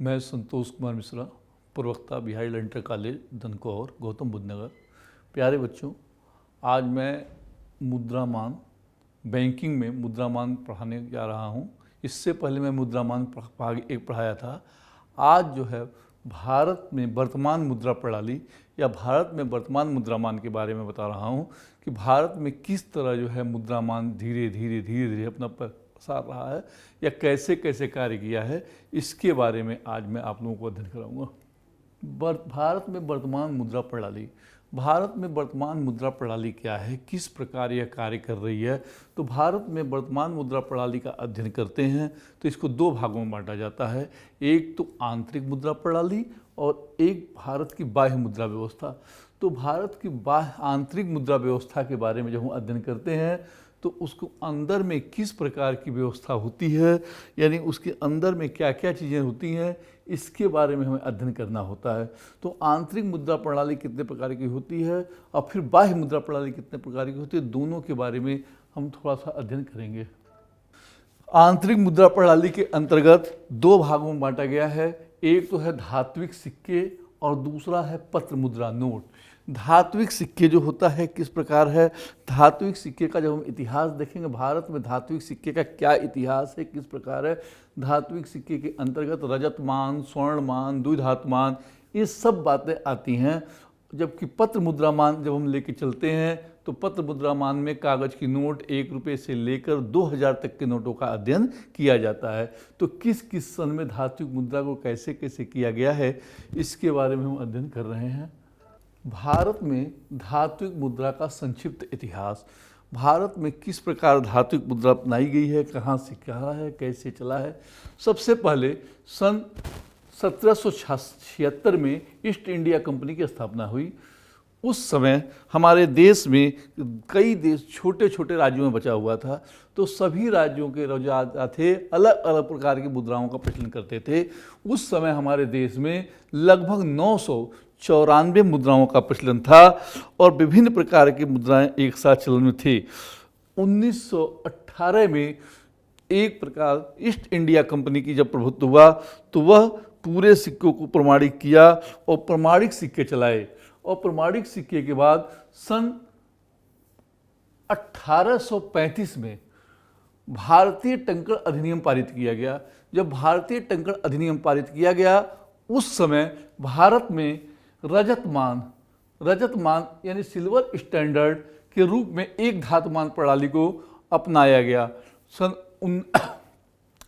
मैं संतोष कुमार मिश्रा, प्रवक्ता Bihar inter college Dankaur, Gautam Buddha नगर। प्यारे बच्चों, आज मैं मुद्रामान बैंकिंग में मुद्रामान पढ़ाने जा रहा हूँ। इससे पहले मैं मुद्रामान भाग एक पढ़ाया था। आज जो है भारत में वर्तमान मुद्रा प्रणाली या भारत में वर्तमान मुद्रामान के बारे में बता रहा हूँ कि भारत में किस तरह जो है मुद्रामान धीरे धीरे अपना प्रसार रहा है या कैसे कैसे कार्य किया है, इसके बारे में आज मैं आप लोगों को अध्ययन कराऊंगा। भारत में वर्तमान मुद्रा प्रणाली, भारत में वर्तमान मुद्रा प्रणाली क्या है, किस प्रकार यह कार्य कर रही है। तो भारत में वर्तमान मुद्रा प्रणाली का अध्ययन करते हैं तो इसको दो भागों में बांटा जाता है। एक तो आंतरिक मुद्रा प्रणाली और एक भारत की बाह्य मुद्रा व्यवस्था। तो भारत की बाह्य आंतरिक मुद्रा व्यवस्था के बारे में जब हम अध्ययन करते हैं तो उसको अंदर में किस प्रकार की व्यवस्था होती है, यानी उसके अंदर में क्या क्या चीज़ें होती हैं, इसके बारे में हमें अध्ययन करना होता है। तो आंतरिक मुद्रा प्रणाली कितने प्रकार की होती है और फिर बाह्य मुद्रा प्रणाली कितने प्रकार की होती है, दोनों के बारे में हम थोड़ा सा अध्ययन करेंगे। आंतरिक मुद्रा प्रणाली के अंतर्गत दो भागों में बांटा गया है। एक तो है धात्विक सिक्के और दूसरा है पत्र मुद्रा नोट। धात्विक सिक्के जो होता है किस प्रकार है, धात्विक सिक्के का जब हम इतिहास देखेंगे, भारत में धात्विक सिक्के का क्या इतिहास है, किस प्रकार है। धात्विक सिक्के के अंतर्गत रजतमान, स्वर्णमान, द्विधातुमान, ये सब बातें आती हैं। जबकि पत्र मुद्रामान जब हम लेके चलते हैं तो पत्र मुद्रामान में कागज की नोट 1 रुपये से लेकर 2000 तक के नोटों का अध्ययन किया जाता है। तो किस किस सन में धात्विक मुद्रा को कैसे कैसे किया गया है, इसके बारे में हम अध्ययन कर रहे हैं। भारत में धात्विक मुद्रा का संक्षिप्त इतिहास, भारत में किस प्रकार धात्विक मुद्रा अपनाई गई है, कहाँ से क्या है, कैसे चला है। सबसे पहले सन 1776 में ईस्ट इंडिया कंपनी की स्थापना हुई। उस समय हमारे देश में कई देश छोटे छोटे राज्यों में बचा हुआ था, तो सभी राज्यों के राजा थे अलग अलग प्रकार की मुद्राओं का प्रचलन करते थे। उस समय हमारे देश में लगभग 994 मुद्राओं का प्रचलन था और विभिन्न प्रकार की मुद्राएं एक साथ चलन में थी। 1918 में एक प्रकार ईस्ट इंडिया कंपनी की जब प्रभुत्व हुआ तो वह पूरे सिक्कों को प्रमाणित किया और प्रमाणिक सिक्के चलाए। और प्रमाणिक सिक्के के बाद सन 1835 में भारतीय टंकण अधिनियम पारित किया गया। जब भारतीय टंकण अधिनियम पारित किया गया उस समय भारत में रजतमान यानी सिल्वर स्टैंडर्ड के रूप में एक धातुमान प्रणाली को अपनाया गया। सन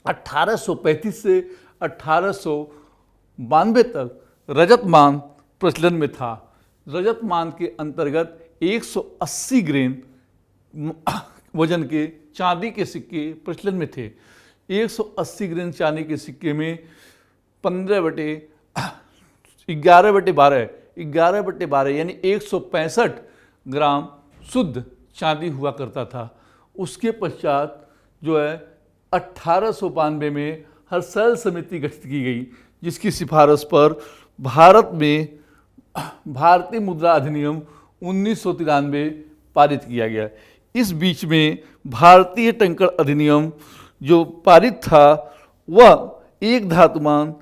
1835 से 1892 तक रजतमान प्रचलन में था। रजतमान के अंतर्गत 180 ग्रेन वजन के चांदी के सिक्के प्रचलन में थे। 180 ग्रेन चांदी के सिक्के में 11/12 यानी 165 ग्राम शुद्ध चांदी हुआ करता था। उसके पश्चात जो है 1892 में हर्सैल समिति गठित की गई, जिसकी सिफारिश पर भारत में भारतीय मुद्रा अधिनियम 1993 पारित किया गया। इस बीच में भारतीय टंकण अधिनियम जो पारित था वह एक धातुमान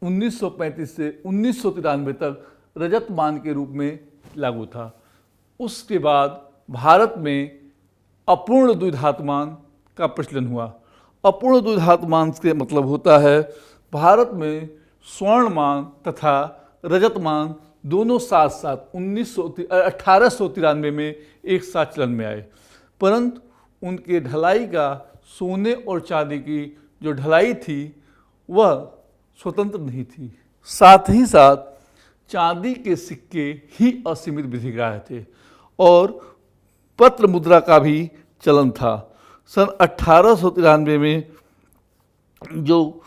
1935 से 1993 तक रजतमान के रूप में लागू था। उसके बाद भारत में अपूर्ण द्विधातुमान का प्रचलन हुआ। अपूर्ण द्विधातुमान से मतलब होता है भारत में स्वर्णमान तथा रजतमान दोनों साथ साथ 1893 में एक साथ चलन में आए, परंतु उनके ढलाई का सोने और चांदी की जो ढलाई थी वह स्वतंत्र नहीं थी। साथ ही साथ चांदी के सिक्के ही असीमित विधिग्राह्य थे और पत्र मुद्रा का भी चलन था। सन 1893 में जो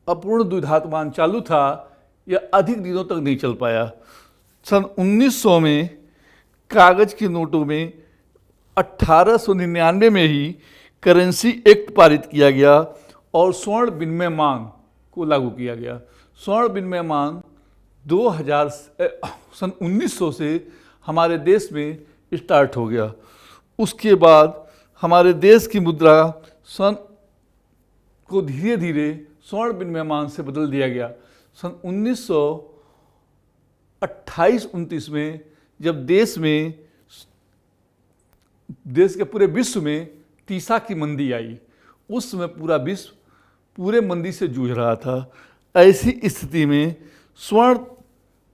अपूर्ण द्विधातुमान चालू था यह अधिक दिनों तक नहीं चल पाया। सन 1900 में कागज के नोटों में 1899 में ही करेंसी एक्ट पारित किया गया और स्वर्ण विनिमय मान को लागू किया गया। स्वर्ण विनिमय मान 2000 सन 1900 से हमारे देश में स्टार्ट हो गया। उसके बाद हमारे देश की मुद्रा सन को धीरे धीरे स्वर्ण विनिमय मान से बदल दिया गया। सन 1928-29 में जब देश के पूरे विश्व में तीसा की मंदी आई, उस समय पूरा विश्व पूरे मंदी से जूझ रहा था। ऐसी स्थिति में स्वर्ण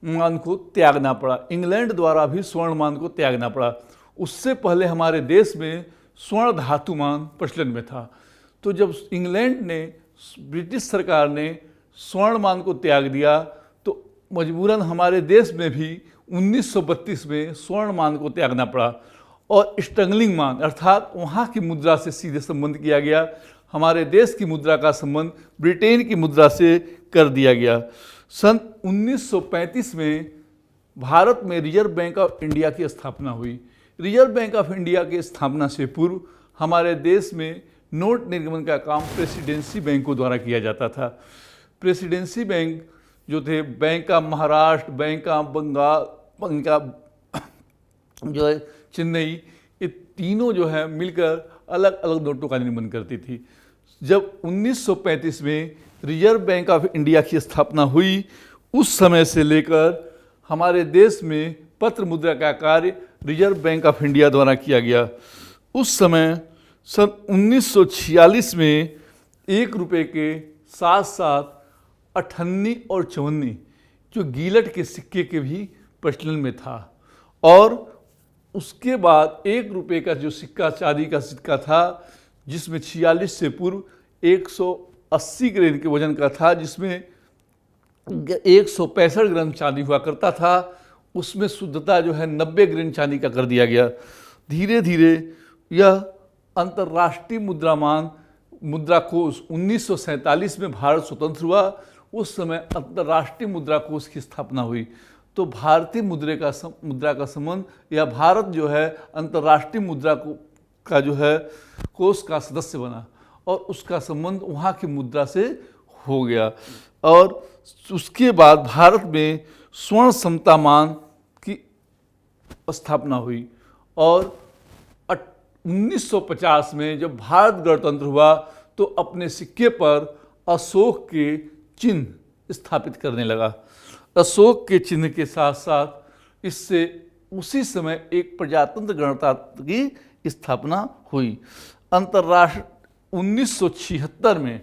मान को त्यागना पड़ा। इंग्लैंड द्वारा भी स्वर्ण मान को त्यागना पड़ा। उससे पहले हमारे देश में स्वर्ण धातु मान प्रचलन में था। तो जब इंग्लैंड ने, ब्रिटिश सरकार ने स्वर्ण मान को त्याग दिया तो मजबूरन हमारे देश में भी 1932 में स्वर्ण मान को त्यागना पड़ा और स्टर्लिंग मान अर्थात वहाँ की मुद्रा से सीधे संबंध किया गया। हमारे देश की मुद्रा का संबंध ब्रिटेन की मुद्रा से कर दिया गया। सन 1935 में भारत में रिजर्व बैंक ऑफ इंडिया की स्थापना हुई। रिजर्व बैंक ऑफ इंडिया की स्थापना से पूर्व हमारे देश में नोट निर्गमन का काम प्रेसिडेंसी बैंकों द्वारा किया जाता था। प्रेसिडेंसी बैंक जो थे, bank of Maharashtra, bank of Bengal, bank of जो है चेन्नई, ये तीनों जो है मिलकर अलग अलग नोटों का निर्माण करती थी। जब 1935 में रिजर्व बैंक ऑफ इंडिया की स्थापना हुई, उस समय से लेकर हमारे देश में पत्र मुद्रा का कार्य रिजर्व बैंक ऑफ इंडिया द्वारा किया गया। उस समय सन 1946 में 1 रुपये के साथ साथ 58 और 54 जो गीलट के सिक्के के भी प्रचलन में था। और उसके बाद 1 रुपये का जो सिक्का, चांदी का सिक्का था, जिसमें 46 से पूर्व 180 ग्राम के वजन का था, जिसमें 165 ग्राम चांदी हुआ करता था, उसमें शुद्धता जो है 90 ग्राम चांदी का कर दिया गया। धीरे धीरे यह अंतर्राष्ट्रीय मुद्रा कोष 1947 में भारत स्वतंत्र हुआ। उस समय अंतर्राष्ट्रीय मुद्रा कोष की स्थापना हुई। तो भारतीय मुद्रा का संबंध, या भारत जो है अंतर्राष्ट्रीय मुद्रा का जो है कोष का सदस्य बना और उसका संबंध वहाँ की मुद्रा से हो गया। और उसके बाद भारत में स्वर्ण समता मान की स्थापना हुई। और 1950 में जब भारत गणतंत्र हुआ तो अपने सिक्के पर अशोक के चिन्ह स्थापित करने लगा। अशोक के चिन्ह के साथ साथ इससे उसी समय एक प्रजातंत्र गणतंत्र की स्थापना हुई। 1976 में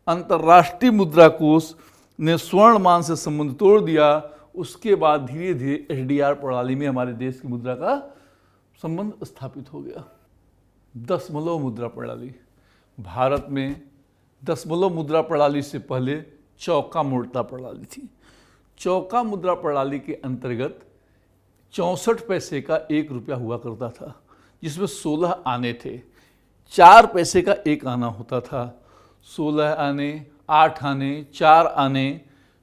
अंतर्राष्ट्रीय मुद्रा कोष ने स्वर्ण मान से संबंध तोड़ दिया। उसके बाद धीरे धीरे एसडीआर प्रणाली में हमारे देश की मुद्रा का संबंध स्थापित हो गया। दशमलव मुद्रा प्रणाली, भारत में दशमलव मुद्रा प्रणाली से पहले चौका मुद्रा प्रणाली थी। चौका मुद्रा प्रणाली के अंतर्गत 64 पैसे का 1 रुपया हुआ करता था, जिसमें 16 आने थे। 4 पैसे का 1 आना होता था। 16 आने, 8 आने, 4 आने,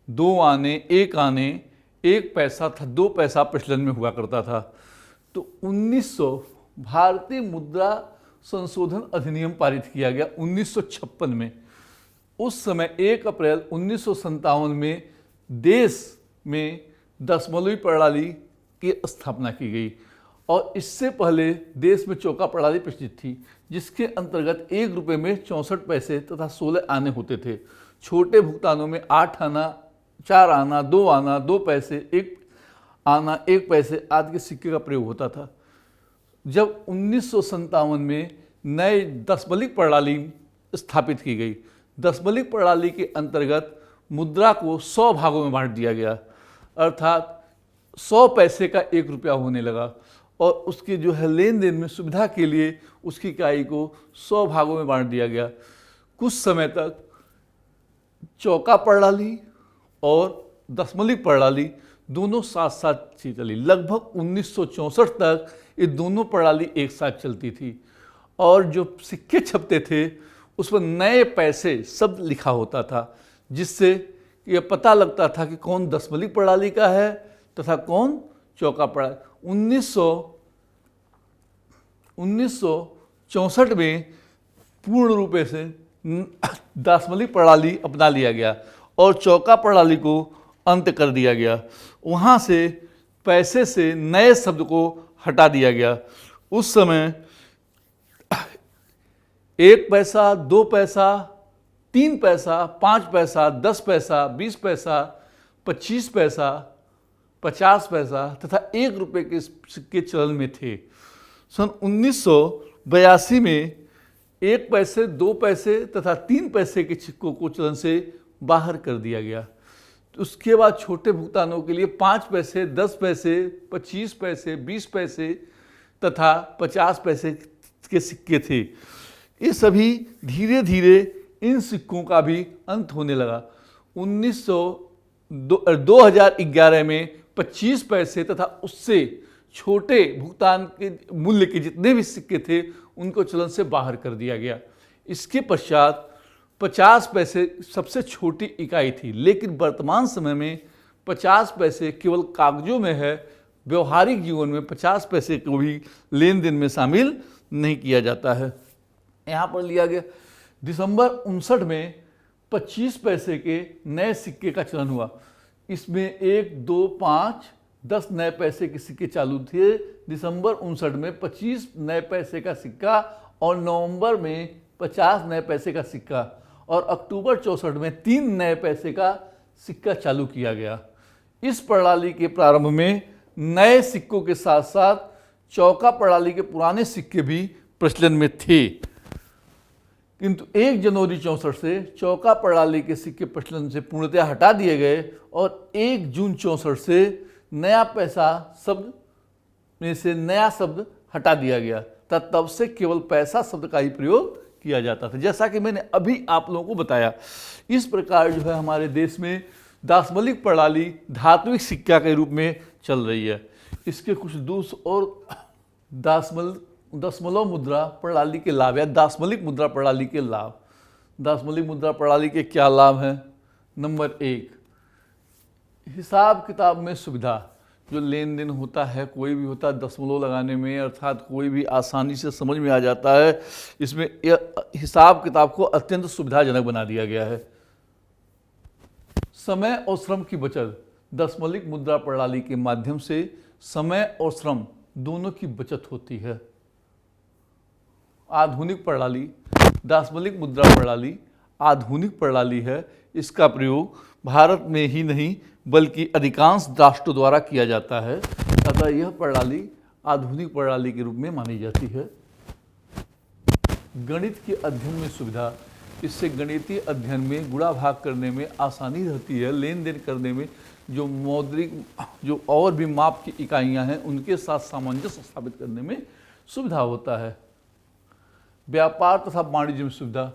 2 आने, 1 आने, 1 पैसा था, 2 पैसा प्रचलन में हुआ करता था। तो 1900 भारतीय मुद्रा संशोधन अधिनियम पारित किया गया 1956 में। उस समय 1 अप्रैल 1957 में देश में दशमलवी प्रणाली की स्थापना की गई। और इससे पहले देश में चौका प्रणाली प्रचलित थी, जिसके अंतर्गत 1 रुपये में 64 पैसे तथा 16 आने होते थे। छोटे भुगतानों में 8 आना, 4 आना, 2 आना, 2 पैसे, 1 आना, 1 पैसे आदि के सिक्के का प्रयोग होता था। जब 1957 में नए दशमलवी प्रणाली स्थापित की गई, दशमलवी प्रणाली के अंतर्गत मुद्रा को 100 भागों में बांट दिया गया, अर्थात 100 पैसे का 1 रुपया होने लगा। और उसके जो है लेन देन में सुविधा के लिए उसकी इकाई को 100 भागों में बांट दिया गया। कुछ समय तक चौका प्रणाली और दशमलवी प्रणाली दोनों साथ साथ चली। लगभग 1964 तक ये दोनों प्रणाली एक साथ चलती थी। और जो सिक्के छपते थे उस पर नए पैसे शब्द लिखा होता था, जिससे ये पता लगता था कि कौन दशमलवी प्रणाली का है तथा कौन चौका प्रणाली। 1964 में पूर्ण रूप से दशमलवी प्रणाली अपना लिया गया और चौका प्रणाली को अंत कर दिया गया। वहाँ से पैसे से नए शब्द को हटा दिया गया। उस समय 1 पैसा, 2 पैसा 3 पैसा, 5 पैसा, 10 पैसा, 20 पैसा, 25 पैसा, 50 पैसा तथा 1 रुपये के सिक्के चलन में थे। सन 1982 में 1 पैसे, 2 पैसे तथा 3 पैसे के सिक्कों को चलन से बाहर कर दिया गया। उसके बाद छोटे भुगतानों के लिए 5 पैसे, 10 पैसे, 25 पैसे, 20 पैसे तथा 50 पैसे के सिक्के थे। ये सभी धीरे धीरे इन सिक्कों का भी अंत होने लगा। 2011 में 25 पैसे तथा उससे छोटे भुगतान के मूल्य के जितने भी सिक्के थे उनको चलन से बाहर कर दिया गया। इसके पश्चात 50 पैसे सबसे छोटी इकाई थी, लेकिन वर्तमान समय में 50 पैसे केवल कागजों में है। व्यवहारिक जीवन में 50 पैसे को भी लेन देन में शामिल नहीं किया जाता है। यहाँ पर लिया गया दिसंबर 59 में 25 पैसे के नए सिक्के का चलन हुआ। इसमें 1, 2, 5, 10 नए पैसे के सिक्के चालू थे। दिसंबर 59 में 25 नए पैसे का सिक्का और नवंबर में 50 नए पैसे का सिक्का और अक्टूबर 64 में 3 नए पैसे का सिक्का चालू किया गया। इस प्रणाली के प्रारंभ में नए सिक्कों के साथ साथ चौका प्रणाली के पुराने सिक्के भी प्रचलन में थे, किंतु 1 जनवरी 64 से चौका प्रणाली के सिक्के प्रचलन से पूर्णतः हटा दिए गए और 1 जून 64 से नया पैसा शब्द में से नया शब्द हटा दिया गया। तब से केवल पैसा शब्द का ही प्रयोग किया जाता था, जैसा कि मैंने अभी आप लोगों को बताया। इस प्रकार जो है हमारे देश में दासमलिक प्रणाली धात्विक सिक्का के रूप में चल रही है। इसके कुछ दोष और दशमलव मुद्रा प्रणाली के लाभ या दासमलिक मुद्रा प्रणाली के लाभ। दासमलिक मुद्रा प्रणाली के क्या लाभ हैं? नंबर 1, हिसाब किताब में सुविधा। जो लेन देन होता है, कोई भी होता है, दशमलव लगाने में अर्थात कोई भी आसानी से समझ में आ जाता है। इसमें हिसाब किताब को अत्यंत सुविधाजनक बना दिया गया है। समय और श्रम की बचत। दशमलव मुद्रा प्रणाली के माध्यम से समय और श्रम दोनों की बचत होती है। आधुनिक प्रणाली, दशमलव मुद्रा प्रणाली आधुनिक प्रणाली है। इसका प्रयोग भारत में ही नहीं बल्कि अधिकांश राष्ट्रों द्वारा किया जाता है, अतः यह प्रणाली आधुनिक प्रणाली के रूप में मानी जाती है। गणित के अध्ययन में सुविधा। इससे गणितीय अध्ययन में गुणा भाग करने में आसानी रहती है। लेन देन करने में जो मौद्रिक जो और भी माप की इकाइयां हैं उनके साथ सामंजस्य स्थापित करने में सुविधा होता है। व्यापार तथा वाणिज्य में सुविधा।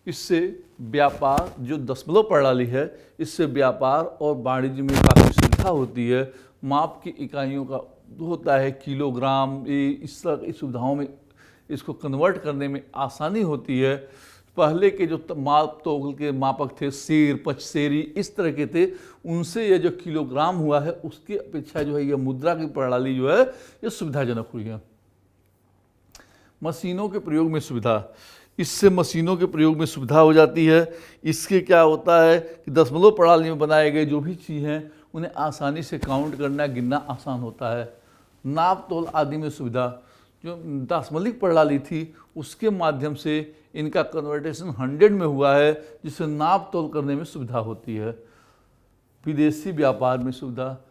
इससे व्यापार, जो दशमलव प्रणाली है, इससे व्यापार और वाणिज्य में काफ़ी सुविधा होती है। माप की इकाइयों का होता है किलोग्राम, इस तरह की सुविधाओं में इसको कन्वर्ट करने में आसानी होती है। पहले के जो माप तौल के मापक थे, सेर, पचसेरी, इस तरह के थे, उनसे यह जो किलोग्राम हुआ है उसकी अपेक्षा जो है यह मुद्रा की प्रणाली जो है ये सुविधाजनक हुई है। मशीनों के प्रयोग में सुविधा। इससे मशीनों के प्रयोग में सुविधा हो जाती है। इसके क्या होता है कि दशमलव प्रणाली में बनाए गए जो भी चीज़ हैं उन्हें आसानी से काउंट करना, गिनना आसान होता है। नाप तोल आदि में सुविधा। जो दशमलव प्रणाली थी उसके माध्यम से इनका कन्वर्टेशन 100 में हुआ है, जिससे नाप तोल करने में सुविधा होती है। विदेशी व्यापार में सुविधा।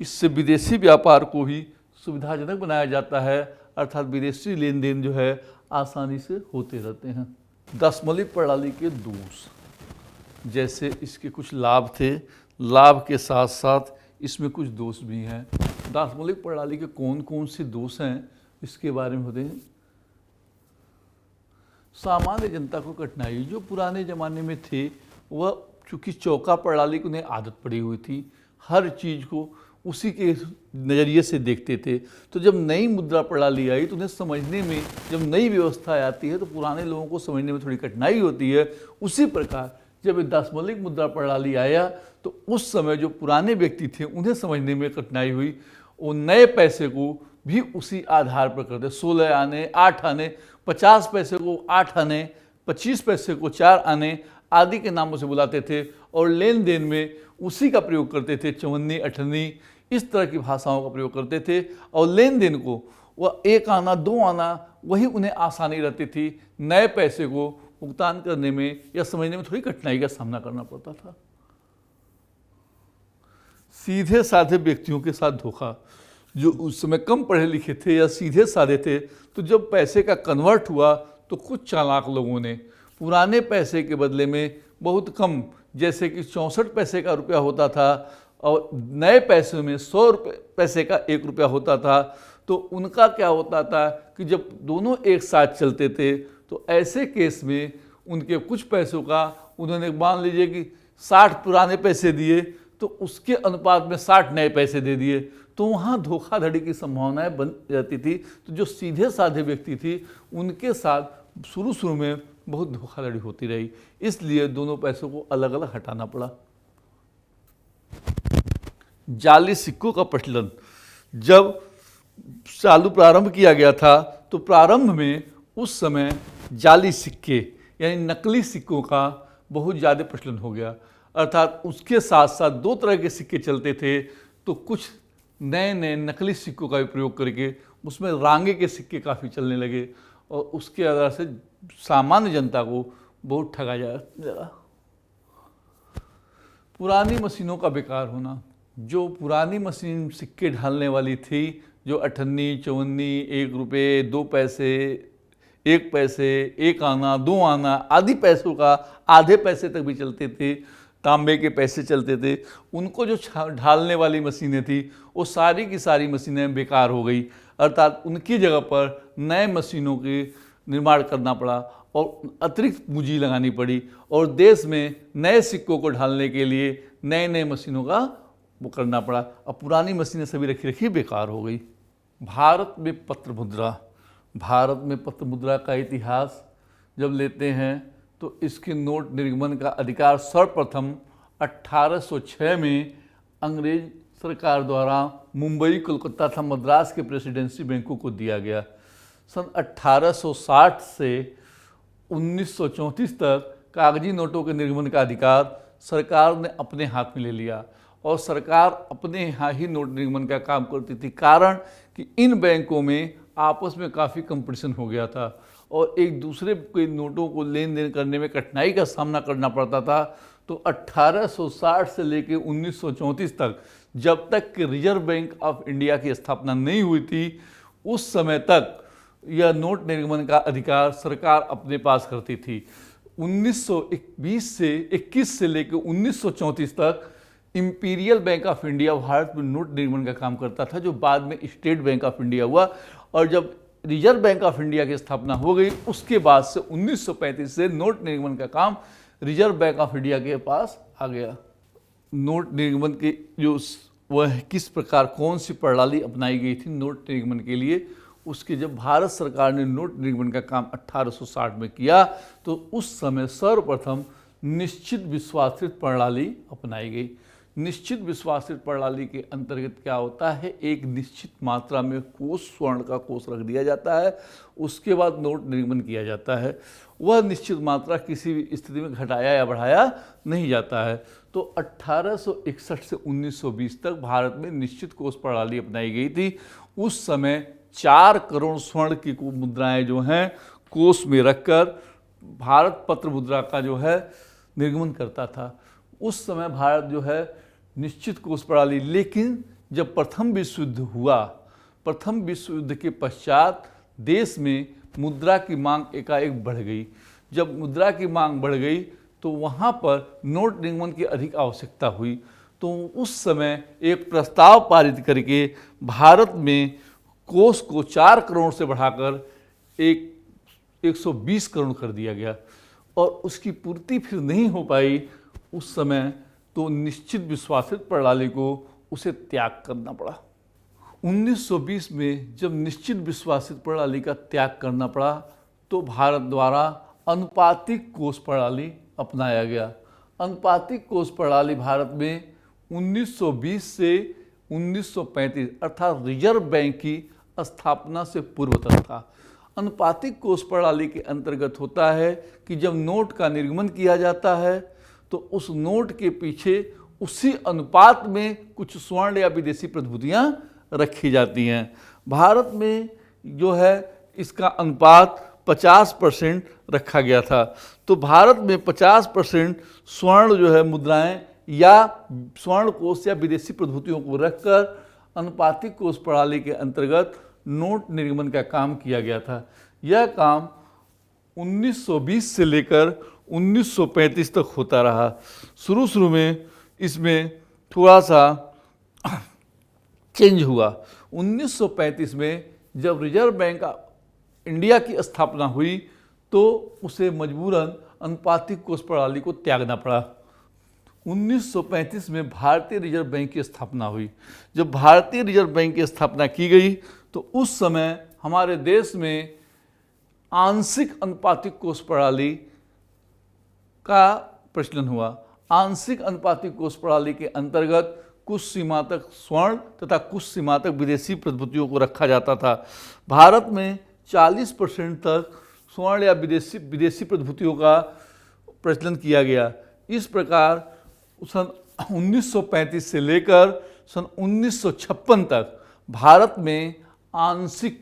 इससे विदेशी व्यापार को भी सुविधाजनक बनाया जाता है, अर्थात विदेशी लेन देन जो है आसानी से होते रहते हैं। दशमलव प्रणाली के दोष, जैसे इसके कुछ लाभ थे, लाभ के साथ साथ इसमें कुछ दोष भी हैं। दशमलव प्रणाली के कौन कौन से दोष हैं इसके बारे में होते हैं। सामान्य जनता को कठिनाई। जो पुराने ज़माने में थे वह चूँकि चौका प्रणाली को उन्हें आदत पड़ी हुई थी, हर चीज़ को उसी के नज़रिए से देखते थे। तो जब नई मुद्रा प्रणाली आई तो उन्हें समझने में, जब नई व्यवस्था आती है तो पुराने लोगों को समझने में थोड़ी कठिनाई होती है। उसी प्रकार जब दशमलव मुद्रा प्रणाली आया तो उस समय जो पुराने व्यक्ति थे उन्हें समझने में कठिनाई हुई। वो नए पैसे को भी उसी आधार पर करते, 16 आने, 8 आने, 50 पैसे को 8 आने, 25 पैसे को 4 आने आदि के नामों से बुलाते थे और लेन देन में उसी का प्रयोग करते थे। 54, 58 इस तरह की भाषाओं का प्रयोग करते थे और लेन देन को वह 1 आना, 2 आना वही उन्हें आसानी रहती थी। नए पैसे को भुगतान करने में या समझने में थोड़ी कठिनाई का सामना करना पड़ता था। सीधे साधे व्यक्तियों के साथ धोखा, जो उस समय कम पढ़े लिखे थे या सीधे साधे थे, तो जब पैसे का कन्वर्ट हुआ तो कुछ चालाक लोगों ने पुराने पैसे के बदले में बहुत कम, जैसे कि 64 पैसे का रुपया होता था और नए पैसों में 100 पैसे का 1 रुपया होता था, तो उनका क्या होता था कि जब दोनों एक साथ चलते थे तो ऐसे केस में उनके कुछ पैसों का उन्होंने मान लीजिए कि 60 पुराने पैसे दिए तो उसके अनुपात में 60 नए पैसे दे दिए, तो वहाँ धोखाधड़ी की संभावनाएं बन जाती थी। तो जो सीधे साधे व्यक्ति थी उनके साथ शुरू में बहुत धोखाधड़ी होती रही, इसलिए दोनों पैसों को अलग अलग हटाना पड़ा। जाली सिक्कों का प्रचलन जब चालू प्रारंभ किया गया था तो प्रारंभ में उस समय जाली सिक्के यानी नकली सिक्कों का बहुत ज़्यादा प्रचलन हो गया, अर्थात उसके साथ साथ 2 तरह के सिक्के चलते थे। तो कुछ नए नए नकली सिक्कों का भी प्रयोग करके उसमें रांगे के सिक्के काफ़ी चलने लगे और उसके आधार से सामान्य जनता को बहुत ठगा जा। पुरानी मशीनों का बेकार होना, जो पुरानी मशीन सिक्के ढालने वाली थी, जो 58, 54, 1 रुपये, 2 पैसे, 1 पैसे, 1 आना, 2 आना आदि पैसों का आधे पैसे तक भी चलते थे, तांबे के पैसे चलते थे, उनको जो ढालने वाली मशीनें थी वो सारी की सारी मशीनें बेकार हो गई, अर्थात उनकी जगह पर नए मशीनों के निर्माण करना पड़ा और अतिरिक्त पूंजी लगानी पड़ी और देश में नए सिक्कों को ढालने के लिए नए नए मशीनों का वो करना पड़ा। अब पुरानी मशीनें सभी रखी रखी बेकार हो गई। भारत में पत्र मुद्रा, भारत में पत्र मुद्रा का इतिहास जब लेते हैं तो इसके नोट निर्गमन का अधिकार सर्वप्रथम 1806 में अंग्रेज सरकार द्वारा मुंबई, कोलकाता तथा मद्रास के प्रेसिडेंसी बैंकों को दिया गया। सन 1860 से 1934 तक कागजी नोटों के निर्गमन का अधिकार सरकार ने अपने हाथ में ले लिया और सरकार अपने यहाँ ही नोट निर्गमन का काम करती थी, कारण कि इन बैंकों में आपस में काफ़ी कंपटीशन हो गया था और एक दूसरे के नोटों को लेन देन करने में कठिनाई का सामना करना पड़ता था। तो 1860 से लेकर 1934 तक, जब तक कि रिजर्व बैंक ऑफ इंडिया की स्थापना नहीं हुई थी, उस समय तक यह नोट निर्गमन का अधिकार सरकार अपने पास करती थी। 1921 से लेकर 1934 तक imperial bank of India Bharat में नोट निर्गमन का काम करता था, जो बाद में स्टेट बैंक ऑफ इंडिया हुआ। और जब रिजर्व बैंक ऑफ इंडिया की स्थापना हो गई उसके बाद से 1935 से नोट निर्गमन का काम रिजर्व बैंक ऑफ इंडिया के पास आ गया। नोट निर्गमन के जो वह किस प्रकार कौन सी प्रणाली अपनाई गई थी नोट निर्गमन के लिए, उसके जब भारत सरकार ने नोट निर्गमन का काम 1860 में किया तो उस समय सर्वप्रथम निश्चित विश्वासित प्रणाली अपनाई गई। निश्चित विश्वासित प्रणाली के अंतर्गत क्या होता है, एक निश्चित मात्रा में कोष, स्वर्ण का कोष रख दिया जाता है, उसके बाद नोट निर्गमन किया जाता है। वह निश्चित मात्रा किसी भी स्थिति में घटाया या बढ़ाया नहीं जाता है। तो 1861 से 1920 तक भारत में निश्चित कोष प्रणाली अपनाई गई थी। उस समय 4 करोड़ स्वर्ण की मुद्राएं जो हैं कोष में रखकर भारत पत्र मुद्रा का जो है निर्गमन करता था। उस समय भारत जो है निश्चित कोष प्रणाली, लेकिन जब प्रथम विश्व युद्ध हुआ, प्रथम विश्व युद्ध के पश्चात देश में मुद्रा की मांग एकाएक बढ़ गई। जब मुद्रा की मांग बढ़ गई तो वहाँ पर नोट निर्गमन की अधिक आवश्यकता हुई। तो उस समय एक प्रस्ताव पारित करके भारत में कोष को 4 करोड़ से बढ़ाकर 120 करोड़ कर दिया गया और उसकी पूर्ति फिर नहीं हो पाई उस समय, तो निश्चित विश्वासित प्रणाली को उसे त्याग करना पड़ा। 1920 में जब निश्चित विश्वासित प्रणाली का त्याग करना पड़ा तो भारत द्वारा अनुपातिक कोष प्रणाली अपनाया गया। अनुपातिक कोष प्रणाली भारत में 1920 से 1935 अर्थात रिजर्व बैंक की स्थापना से पूर्व तक था। अनुपातिक कोष प्रणाली के अंतर्गत होता है कि जब नोट का निर्गमन किया जाता है तो उस नोट के पीछे उसी अनुपात में कुछ स्वर्ण या विदेशी प्रतिभूतियाँ रखी जाती हैं। भारत में जो है इसका अनुपात 50% रखा गया था। तो भारत में 50% स्वर्ण जो है मुद्राएं या स्वर्ण कोष या विदेशी प्रतिभूतियों को रखकर अनुपातिक कोष प्रणाली के अंतर्गत नोट निर्गमन का काम किया गया था। यह काम 1920 से लेकर 1935 तक होता रहा। शुरू में इसमें थोड़ा सा चेंज हुआ। 1935 में जब रिजर्व बैंक ऑफ इंडिया की स्थापना हुई तो उसे मजबूरन अनुपातिक कोष प्रणाली को त्यागना पड़ा। 1935 में भारतीय रिजर्व बैंक की स्थापना हुई। जब भारतीय रिजर्व बैंक की स्थापना की गई तो उस समय हमारे देश में आंशिक अनुपातिक कोष प्रणाली का प्रचलन हुआ। आंशिक अनुपातिक कोष प्रणाली के अंतर्गत कुछ सीमा तक स्वर्ण तथा कुछ सीमा तक विदेशी प्रतिभूतियों को रखा जाता था। भारत में 40% तक स्वर्ण या विदेशी प्रतिभूतियों का प्रचलन किया गया। इस प्रकार सन 1935 से लेकर सन 1956 तक भारत में आंशिक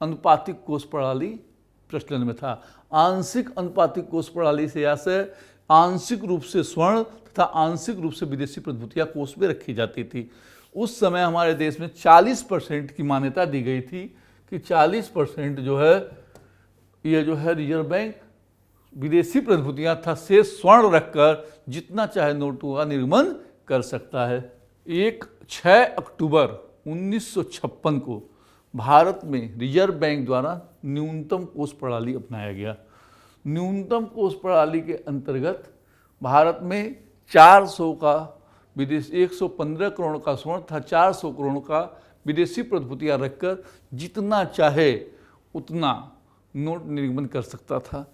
अनुपातिक कोष प्रणाली प्रचलन में था। आंशिक अनुपातिक कोष प्रणाली से आंशिक रूप से स्वर्ण तथा आंशिक रूप से विदेशी प्रतिभूतियां कोष में रखी जाती थी। उस समय हमारे देश में 40% की मान्यता दी गई थी कि 40% जो है ये जो है रिजर्व बैंक विदेशी प्रतिभूतियां था से स्वर्ण रखकर जितना चाहे नोटों का निर्गमन कर सकता है। 6 अक्टूबर 1956 को भारत में रिजर्व बैंक द्वारा न्यूनतम कोष प्रणाली अपनाया गया। न्यूनतम कोष प्रणाली के अंतर्गत भारत में 400 का विदेश 115 करोड़ का स्वर्ण था, 400 करोड़ का विदेशी प्रतिभूतियां रखकर जितना चाहे उतना नोट निर्गमन कर सकता था।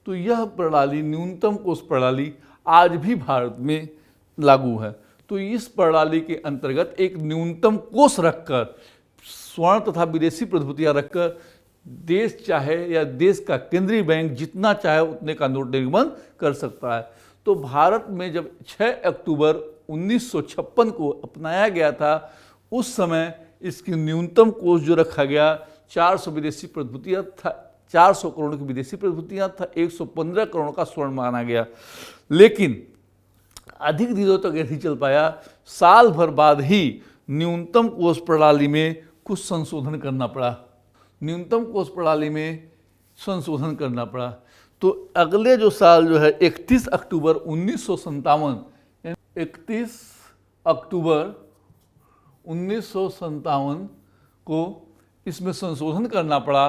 तो यह प्रणाली न्यूनतम कोष प्रणाली आज भी भारत में लागू है। तो इस प्रणाली के अंतर्गत एक न्यूनतम कोष रखकर स्वर्ण तथा विदेशी प्रतिभूतियां रखकर देश चाहे या देश का केंद्रीय बैंक जितना चाहे उतने का नोट निर्गमन कर सकता है। तो भारत में जब 6 अक्टूबर 1956 को अपनाया गया था उस समय इसकी न्यूनतम कोष जो रखा गया 400 विदेशी प्रतिभूतियां था, 400 करोड़ की विदेशी प्रतिभूतियां था, 115 करोड़ का स्वर्ण माना गया। लेकिन अधिक दिनों तक नहीं चल पाया। साल भर बाद ही न्यूनतम कोष प्रणाली में कुछ संशोधन करना पड़ा। न्यूनतम कोष प्रणाली में संशोधन करना पड़ा। तो अगले जो साल जो है 31 अक्टूबर 1957 31 अक्टूबर 1957 को इसमें संशोधन करना पड़ा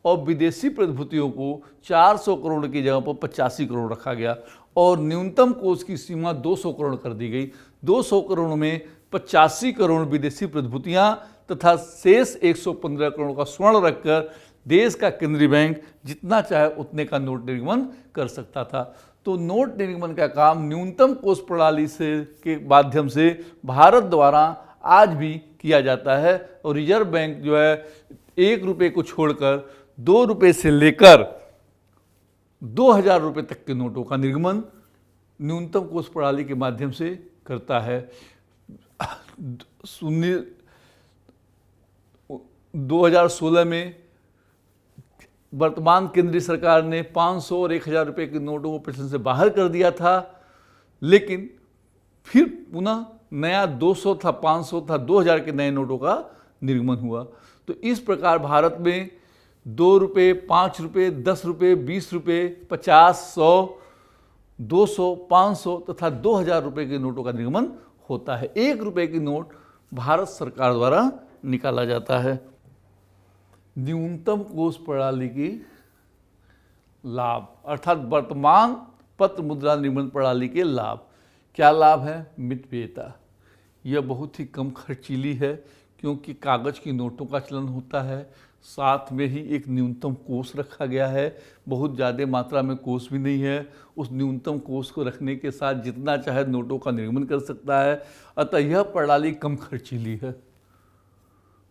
और विदेशी प्रतिभूतियों को 400 करोड़ की जगह पर 85 करोड़ रखा गया और न्यूनतम कोष की सीमा 200 करोड़ कर दी गई। 200 करोड़ में 85 करोड़ विदेशी प्रतिभूतियां तथा शेष 115 करोड़ का स्वर्ण रखकर देश का केंद्रीय बैंक जितना चाहे उतने का नोट निर्गमन कर सकता था। तो नोट निर्गमन का काम न्यूनतम कोष प्रणाली से के माध्यम से भारत द्वारा आज भी किया जाता है और रिजर्व बैंक जो है 1 रुपये को छोड़कर 2 रुपये से लेकर 2000 रुपये तक के नोटों का निर्गमन न्यूनतम कोष प्रणाली के माध्यम से करता है। 2016 में वर्तमान केंद्रीय सरकार ने 500 और 1000 रुपये के नोटों को प्रचलन से बाहर कर दिया था, लेकिन फिर पुनः नया 200 था, 500 था, 2000 के नए नोटों का निर्गमन हुआ। तो इस प्रकार भारत में 2 रुपये, 5 रुपये, 10 रुपये, 20 रुपये, 50, 100, 200, 500 तथा 2000 रुपये के नोटों का निर्गमन होता है। 1 रुपये की नोट भारत सरकार द्वारा निकाला जाता है। न्यूनतम कोष प्रणाली की लाभ अर्थात वर्तमान पत्र मुद्रा निर्गमन प्रणाली के लाभ क्या लाभ है? मितव्ययिता। यह बहुत ही कम खर्चीली है क्योंकि कागज की नोटों का चलन होता है, साथ में ही एक न्यूनतम कोष रखा गया है। बहुत ज़्यादा मात्रा में कोष भी नहीं है। उस न्यूनतम कोष को रखने के साथ जितना चाहे नोटों का निर्गमन कर सकता है। अतः यह प्रणाली कम खर्चीली है।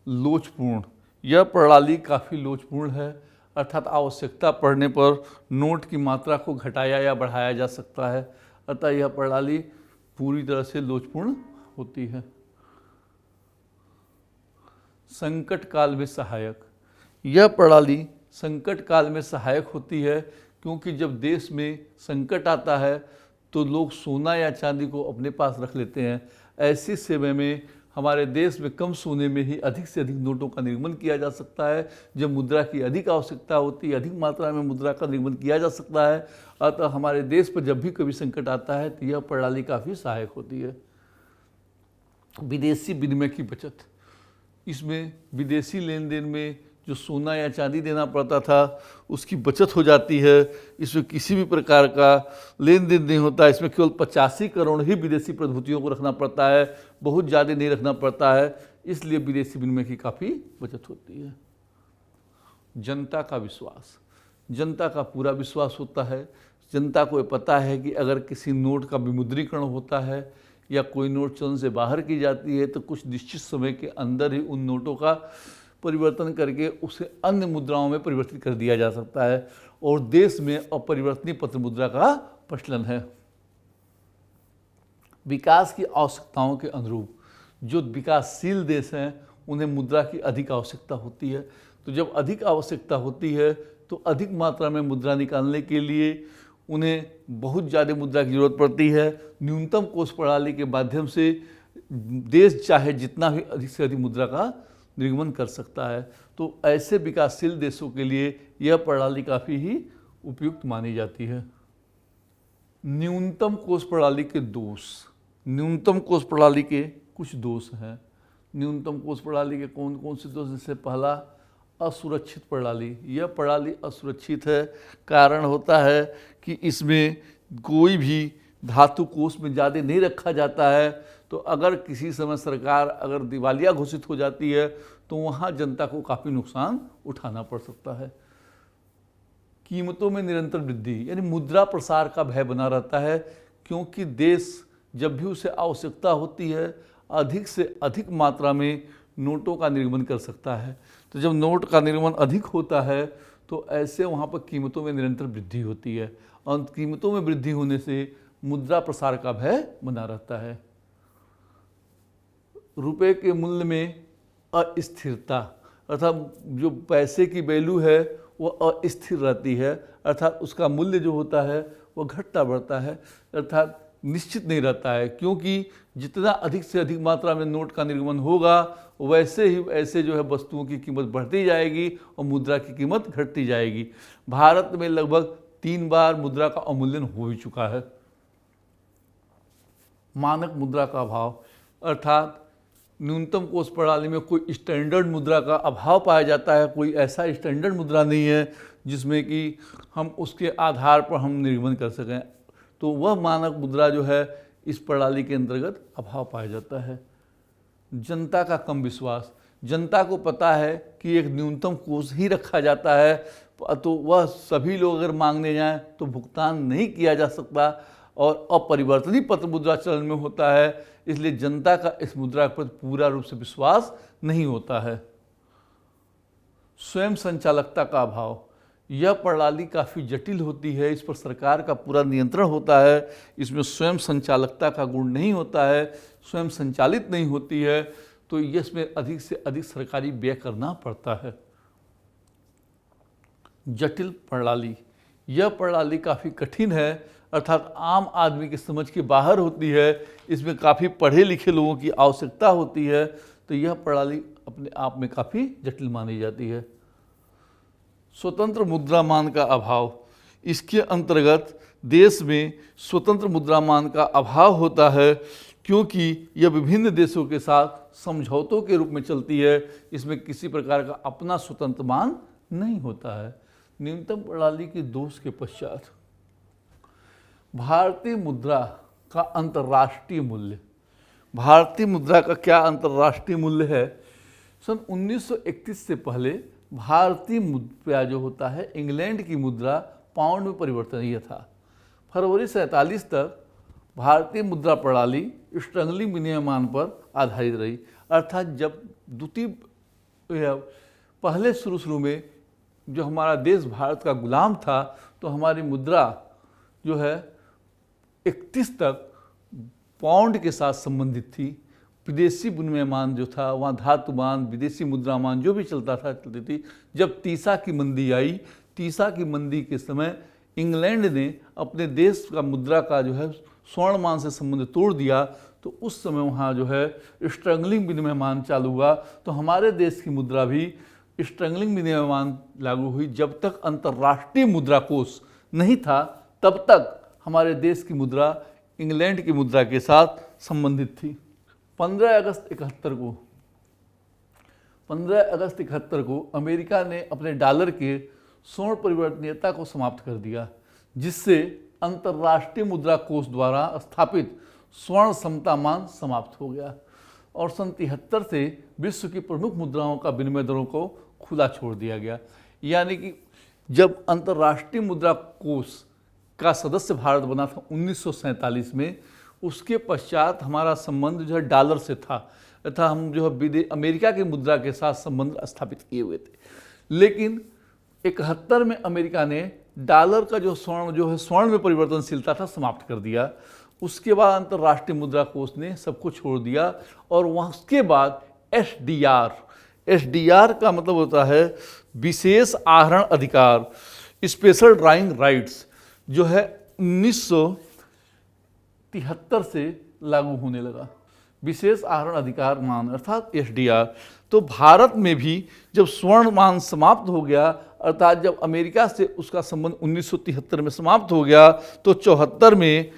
लोचपूर्ण, यह प्रणाली काफ़ी लोचपूर्ण है, अर्थात आवश्यकता पड़ने पर नोट की मात्रा को घटाया या बढ़ाया जा सकता है। अतः यह प्रणाली पूरी तरह से लोचपूर्ण होती है। संकट काल में सहायक, यह प्रणाली संकट काल में सहायक होती है, क्योंकि जब देश में संकट आता है तो लोग सोना या चांदी को अपने पास रख लेते हैं। ऐसे समय में हमारे देश में कम सोने में ही अधिक से अधिक नोटों का निर्गमन किया जा सकता है। जब मुद्रा की अधिक आवश्यकता होती है, अधिक मात्रा में मुद्रा का निर्गमन किया जा सकता है। अतः हमारे देश पर जब भी कभी संकट आता है तो यह प्रणाली काफ़ी सहायक होती है। विदेशी विनिमय की बचत, इसमें विदेशी लेन देन में जो सोना या चांदी देना पड़ता था उसकी बचत हो जाती है। इसमें किसी भी प्रकार का लेन देन नहीं होता। इसमें केवल 85 करोड़ ही विदेशी प्रतिभूतियों को रखना पड़ता है, बहुत ज़्यादा नहीं रखना पड़ता है, इसलिए विदेशी विनिमय की काफ़ी बचत होती है। जनता का विश्वास, जनता का पूरा विश्वास होता है। जनता को पता है कि अगर किसी नोट का विमुद्रीकरण होता है या कोई नोट चलन से बाहर की जाती है तो कुछ निश्चित समय के अंदर ही उन नोटों का परिवर्तन करके उसे अन्य मुद्राओं में परिवर्तित कर दिया जा सकता है और देश में अपरिवर्तनीय पत्र मुद्रा का प्रचलन है। विकास की आवश्यकताओं के अनुरूप जो विकासशील देश हैं उन्हें मुद्रा की अधिक आवश्यकता होती है। तो जब अधिक आवश्यकता होती है तो अधिक मात्रा में मुद्रा निकालने के लिए उन्हें बहुत ज़्यादा मुद्रा की जरूरत पड़ती है। न्यूनतम कोष प्रणाली के माध्यम से देश चाहे जितना भी अधिक से अधिक मुद्रा का निर्गमन कर सकता है। तो ऐसे विकासशील देशों के लिए यह प्रणाली काफ़ी ही उपयुक्त मानी जाती है। न्यूनतम कोष प्रणाली के दोष, न्यूनतम कोष प्रणाली के कुछ दोष हैं। न्यूनतम कोष प्रणाली के कौन कौन से दोष? जैसे पहला, असुरक्षित प्रणाली। यह प्रणाली असुरक्षित है। कारण होता है कि इसमें कोई भी धातु कोष में ज़्यादा नहीं रखा जाता है। तो अगर किसी समय सरकार अगर दिवालिया घोषित हो जाती है तो वहाँ जनता को काफ़ी नुकसान उठाना पड़ सकता है। कीमतों में निरंतर वृद्धि, यानी मुद्रा प्रसार का भय बना रहता है, क्योंकि देश जब भी उसे आवश्यकता होती है अधिक से अधिक मात्रा में नोटों का निर्गमन कर सकता है। तो जब नोट का निर्गमन अधिक होता है तो ऐसे वहाँ पर कीमतों में निरंतर वृद्धि होती है और कीमतों में वृद्धि होने से मुद्रा प्रसार का भय बना रहता है। रुपए के मूल्य में अस्थिरता, अर्थात जो पैसे की वैल्यू है वो अस्थिर रहती है, अर्थात उसका मूल्य जो होता है वो घटता बढ़ता है, अर्थात निश्चित नहीं रहता है। क्योंकि जितना अधिक से अधिक मात्रा में नोट का निर्गमन होगा वैसे ही ऐसे जो है वस्तुओं की कीमत बढ़ती जाएगी और मुद्रा की कीमत घटती जाएगी। भारत में लगभग 3 बार मुद्रा का अवमूल्यन हो ही चुका है। मानक मुद्रा का अभाव, अर्थात न्यूनतम कोष प्रणाली में कोई स्टैंडर्ड मुद्रा का अभाव पाया जाता है। कोई ऐसा स्टैंडर्ड मुद्रा नहीं है जिसमें कि हम उसके आधार पर हम निर्गमन कर सकें। तो वह मानक मुद्रा जो है इस प्रणाली के अंतर्गत अभाव पाया जाता है। जनता का कम विश्वास, जनता को पता है कि एक न्यूनतम कोष ही रखा जाता है तो वह सभी लोग अगर मांगने जाएं तो भुगतान नहीं किया जा सकता और अपरिवर्तनीय पत्र मुद्रा चलन में होता है, इसलिए जनता का इस मुद्रा पर पूरा रूप से विश्वास नहीं होता है। स्वयं संचालकता का अभाव, यह प्रणाली काफ़ी जटिल होती है, इस पर सरकार का पूरा नियंत्रण होता है। इसमें स्वयं संचालकता का गुण नहीं होता है, स्वयं संचालित नहीं होती है, तो इसमें अधिक से अधिक सरकारी व्यय करना पड़ता है। जटिल प्रणाली, यह प्रणाली काफ़ी कठिन है, अर्थात आम आदमी की समझ के बाहर होती है। इसमें काफ़ी पढ़े लिखे लोगों की आवश्यकता होती है, तो यह प्रणाली अपने आप में काफ़ी जटिल मानी जाती है। स्वतंत्र मुद्रामान का अभाव, इसके अंतर्गत देश में स्वतंत्र मुद्रामान का अभाव होता है, क्योंकि यह विभिन्न देशों के साथ समझौतों के रूप में चलती है। इसमें किसी प्रकार का अपना स्वतंत्र मान नहीं होता है। न्यूनतम प्रणाली के दोष के पश्चात भारतीय मुद्रा का अंतर्राष्ट्रीय मूल्य, भारतीय मुद्रा का क्या अंतर्राष्ट्रीय मूल्य है? सन 1931 से पहले भारतीय मुद्रा जो होता है इंग्लैंड की मुद्रा पाउंड में परिवर्तनीय था। फरवरी 47 तक भारतीय मुद्रा प्रणाली स्टर्लिंग विनिमयमान पर आधारित रही, अर्थात जब पहले शुरू में जो हमारा देश भारत का गुलाम था तो हमारी मुद्रा जो है 31 तक पाउंड के साथ संबंधित थी। विदेशी विनिमयमान जो था, वहाँ धातुमान, विदेशी मुद्रामान जो भी चलती थी। जब तीसा की मंदी आई, तीसा की मंदी के समय इंग्लैंड ने अपने देश का मुद्रा का जो है स्वर्णमान से संबंध तोड़ दिया, तो उस समय वहाँ जो है स्ट्रगलिंग विनिमयमान चालू हुआ। तो हमारे देश की मुद्रा भी स्ट्रगलिंग विनिमयमान लागू हुई। जब तक अंतर्राष्ट्रीय मुद्रा कोष नहीं था तब तक हमारे देश की मुद्रा इंग्लैंड की मुद्रा के साथ संबंधित थी। 15 अगस्त 71 को अमेरिका ने अपने डॉलर के स्वर्ण परिवर्तनीयता को समाप्त कर दिया, जिससे अंतर्राष्ट्रीय मुद्रा कोष द्वारा स्थापित स्वर्ण समता मान समाप्त हो गया और सन 73 से विश्व की प्रमुख मुद्राओं का विनिमय दरों को खुला छोड़ दिया गया। यानी कि जब अंतर्राष्ट्रीय मुद्रा कोष का सदस्य भारत बना था 1947 में, उसके पश्चात हमारा संबंध जो है डॉलर से था तथा हम जो है अमेरिका की मुद्रा के साथ संबंध स्थापित किए हुए थे। लेकिन 71 में अमेरिका ने डॉलर का जो है स्वर्ण में परिवर्तनशीलता था समाप्त कर दिया। उसके बाद अंतर्राष्ट्रीय मुद्रा कोष ने सबको छोड़ दिया और वहाँ उसके बाद एसडीआर का मतलब होता है विशेष आहरण अधिकार, स्पेशल ड्राइंग राइट्स, जो है 1973 से लागू होने लगा। विशेष आहरण अधिकार मान अर्थात एसडीआर। तो भारत में भी जब स्वर्ण मान समाप्त हो गया, अर्थात जब अमेरिका से उसका संबंध 1973 में समाप्त हो गया, तो 74 में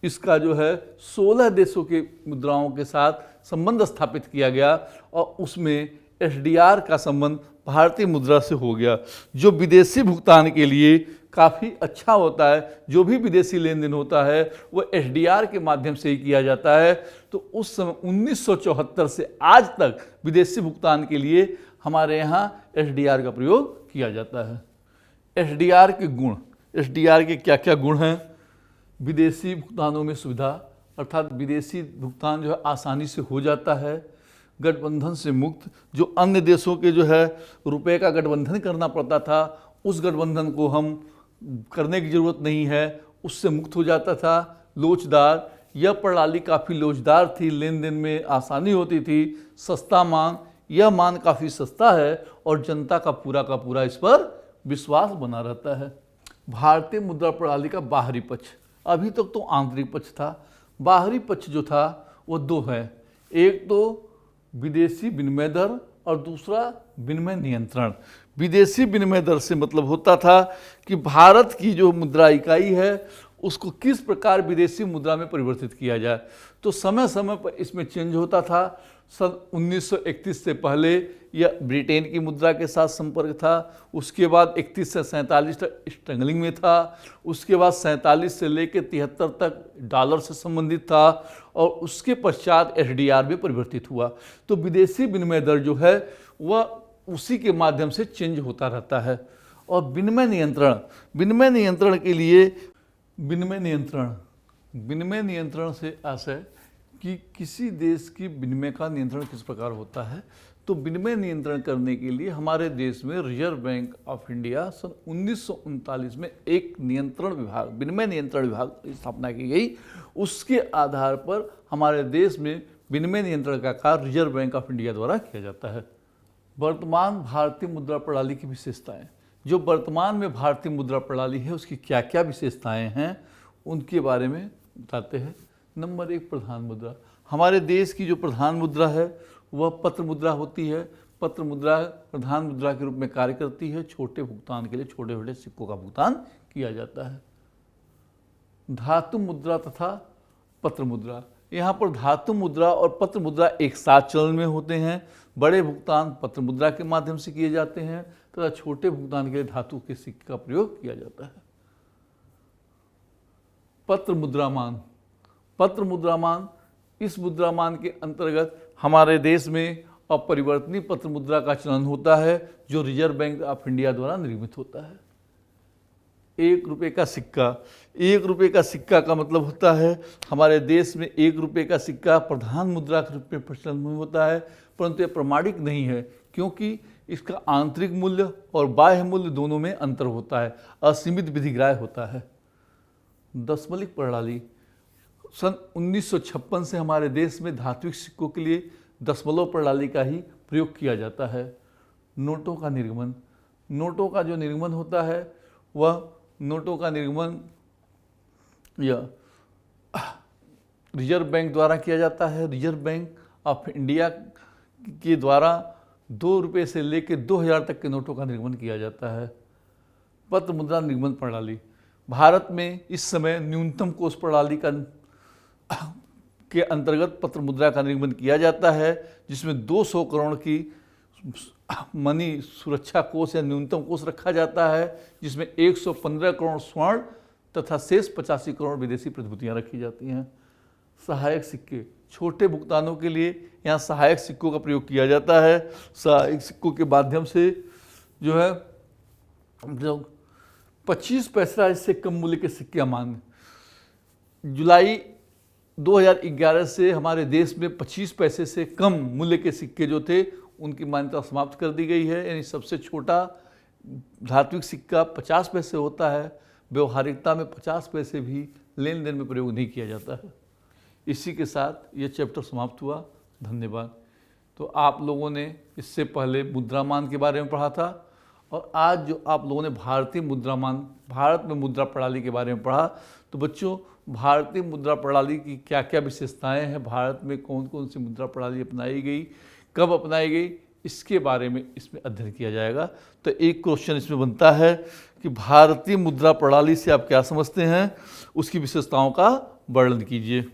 इसका जो है 16 देशों के मुद्राओं के साथ संबंध स्थापित किया गया और उसमें एसडीआर का संबंध भारतीय मुद्रा से हो गया, जो विदेशी भुगतान के लिए काफ़ी अच्छा होता है। जो भी विदेशी लेन देन होता है वो एसडीआर के माध्यम से ही किया जाता है। तो उस समय 1974 से आज तक विदेशी भुगतान के लिए हमारे यहाँ एसडीआर का प्रयोग किया जाता है। एसडीआर के गुण, एसडीआर के क्या क्या गुण हैं? विदेशी भुगतानों में सुविधा, अर्थात विदेशी भुगतान जो है आसानी से हो जाता है। गठबंधन से मुक्त, जो अन्य देशों के जो है रुपए का गठबंधन करना पड़ता था, उस गठबंधन को हम करने की ज़रूरत नहीं है, उससे मुक्त हो जाता था। लोचदार, यह प्रणाली काफ़ी लोचदार थी, लेन देन में आसानी होती थी। सस्ता मान, यह मान काफ़ी सस्ता है और जनता का पूरा इस पर विश्वास बना रहता है। भारतीय मुद्रा प्रणाली का बाहरी पक्ष, अभी तक तो आंतरिक पक्ष था, बाहरी पक्ष जो था वो दो है। एक तो विदेशी विनिमय दर और दूसरा विनिमय नियंत्रण। विदेशी विनिमय दर से मतलब होता था कि भारत की जो मुद्रा इकाई है उसको किस प्रकार विदेशी मुद्रा में परिवर्तित किया जाए। तो समय समय पर इसमें चेंज होता था। सन 1931 से पहले यह ब्रिटेन की मुद्रा के साथ संपर्क था, उसके बाद 31 से 47 तक स्ट्रगलिंग में था, उसके बाद 47 से लेकर 73 तक डॉलर से संबंधित था और उसके पश्चात एसडीआर में परिवर्तित हुआ। तो विदेशी विनिमय दर जो है वह उसी के माध्यम से चेंज होता रहता है। और विनिमय नियंत्रण, विनिमय नियंत्रण के लिए विनिमय नियंत्रण से आशय कि किसी देश की विनिमय का नियंत्रण किस प्रकार होता है। तो विनिमय नियंत्रण करने के लिए हमारे देश में रिजर्व बैंक ऑफ इंडिया सन 1939 में एक नियंत्रण विभाग, विनिमय नियंत्रण विभाग की स्थापना की गई। उसके आधार पर हमारे देश में विनिमय नियंत्रण का कार्य रिजर्व बैंक ऑफ इंडिया द्वारा किया जाता है। वर्तमान भारतीय मुद्रा प्रणाली की विशेषताएं, जो वर्तमान में भारतीय मुद्रा प्रणाली है उसकी क्या क्या विशेषताएं हैं उनके बारे में बताते हैं। नंबर 1, प्रधान मुद्रा। हमारे देश की जो प्रधान मुद्रा है वह पत्र मुद्रा होती है। पत्र मुद्रा प्रधान मुद्रा के रूप में कार्य करती है। छोटे भुगतान के लिए छोटे छोटे सिक्कों का भुगतान किया जाता है। धातु मुद्रा तथा पत्र मुद्रा, यहाँ पर धातु मुद्रा और पत्र मुद्रा एक साथ चलन में होते हैं। बड़े भुगतान पत्र मुद्रा के माध्यम से किए जाते हैं तथा छोटे भुगतान के लिए धातु के सिक्के का प्रयोग किया जाता है। पत्र मुद्रामान, पत्र मुद्रामान, इस मुद्रामान के अंतर्गत हमारे देश में अपरिवर्तनीय पत्र मुद्रा का चलन होता है जो रिजर्व बैंक ऑफ इंडिया द्वारा निर्मित होता है। 1 रुपये का सिक्का, 1 रुपये का सिक्का का मतलब होता है हमारे देश में 1 रुपये का सिक्का प्रधान मुद्रा के रूप में प्रचलन में होता है, परंतु यह प्रमाणिक नहीं है क्योंकि इसका आंतरिक मूल्य और बाह्य मूल्य दोनों में अंतर होता है, असीमित विधिग्राह्य होता है। दशमलव प्रणाली, सन 1956 से हमारे देश में धात्विक सिक्कों के लिए दशमलव प्रणाली का ही प्रयोग किया जाता है। नोटों का निर्गमन, नोटों का जो निर्गमन होता है वह नोटों का निर्गमन या रिजर्व बैंक द्वारा किया जाता है। रिजर्व बैंक ऑफ इंडिया के द्वारा 2 रुपये से लेकर 2000 तक के नोटों का निर्गमन किया जाता है। पत्र मुद्रा निर्गमन प्रणाली, भारत में इस समय न्यूनतम कोष प्रणाली के अंतर्गत पत्र मुद्रा का निर्गमन किया जाता है, जिसमें 200 करोड़ की मनी सुरक्षा कोष या न्यूनतम कोष रखा जाता है, जिसमें 115 करोड़ स्वर्ण तथा शेष 85 करोड़ विदेशी प्रतिभूतियां रखी जाती हैं। सहायक सिक्के, छोटे भुगतानों के लिए यहाँ सहायक सिक्कों का प्रयोग किया जाता है। सहायक सिक्कों के माध्यम से जो है जो 25 पैसा इससे कम मूल्य के सिक्के अमान्य। जुलाई 2011 से हमारे देश में 25 पैसे से कम मूल्य के सिक्के जो थे उनकी मान्यता समाप्त कर दी गई है। यानी सबसे छोटा धात्विक सिक्का 50 पैसे होता है, व्यवहारिकता में 50 पैसे भी लेन देन में प्रयोग नहीं किया जाता है। इसी के साथ ये चैप्टर समाप्त हुआ। धन्यवाद। तो आप लोगों ने इससे पहले मुद्रामान के बारे में पढ़ा था और आज जो आप लोगों ने भारतीय मुद्रामान, भारत में मुद्रा प्रणाली के बारे में पढ़ा। तो बच्चों, भारतीय मुद्रा प्रणाली की क्या क्या विशेषताएं हैं, भारत में कौन कौन सी मुद्रा प्रणाली अपनाई गई, कब अपनाई गई, इसके बारे में इसमें अध्ययन किया जाएगा। तो एक क्वेश्चन इसमें बनता है कि भारतीय मुद्रा प्रणाली से आप क्या समझते हैं, उसकी विशेषताओं का वर्णन कीजिए।